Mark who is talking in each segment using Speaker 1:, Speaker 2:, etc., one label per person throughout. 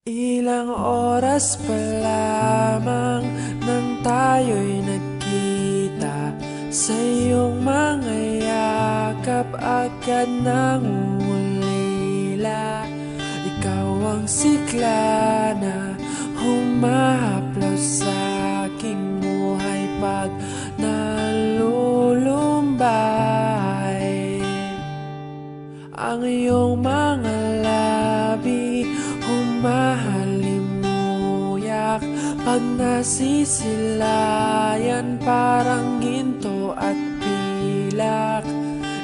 Speaker 1: Ilang oras pa lamang nang tayo'y nagkita, sa iyong mga yakap agad nangungulila. Ikaw ang sigla na humahaplos sa aking buhay pag nalulumbay. Ang iyong mga labi humahalimuyak pag nasisilayan, parang ginto at pilak.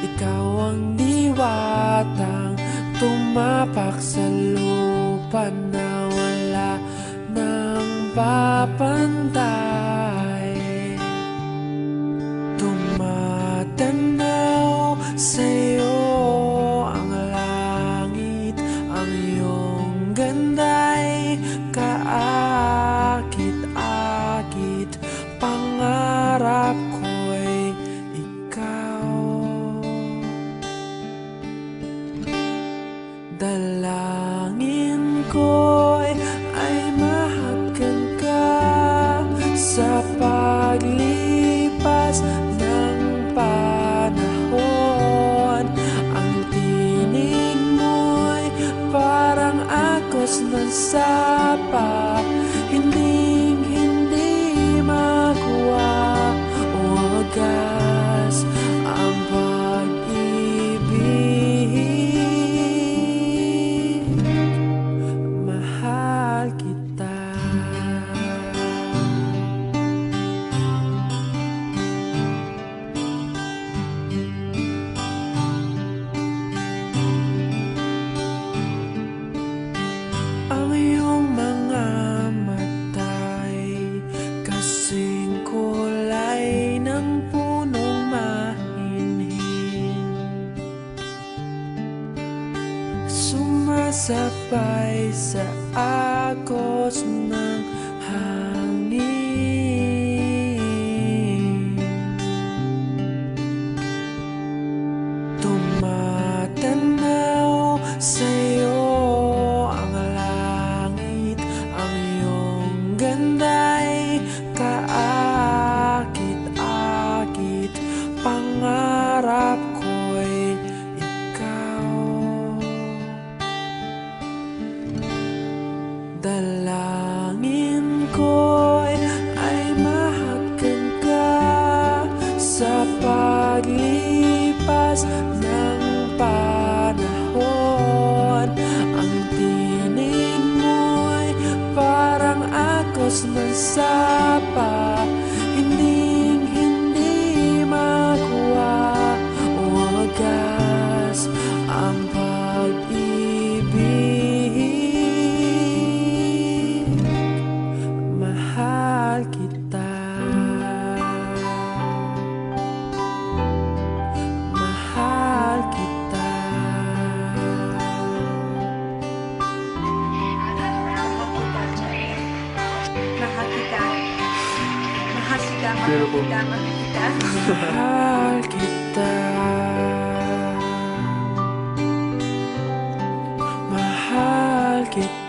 Speaker 1: Ikaw ang diwatang tumapak sa lupa na wala nang papantay. Tumatanaw sa'yo ang langit, ang iyong ganda'y kaakit-akit. Pangarap ko'y ikaw, dalangin ko'y ay mahagkan ka sa paglipas ng panahon. Ang tinig mo'y parang agos ng sapa, hinding-hindi makuha o wagas ang pag-ibig. Mahal kita. Ang iyong mga mata'y kasing kulay ng punong mahinhin, sumasabay sa agos ng hangin. Tumatanaw sa'yo ang langit, ang iyong ganda'y kaakit-akit. Pangarap ko'y ikaw, dalangin ko'y ay mahagkan ka sa paglipas ng panahon. Ang tinig mo'y parang agos ng sapa, hinding-hindi makuha o wagas ang pag-ibig. Mahal kita. Mahal kita.
Speaker 2: Mahal kita. Mahal kita.
Speaker 3: Beautiful.
Speaker 2: Mahal kita.
Speaker 1: Mahal kita. Mahal kita.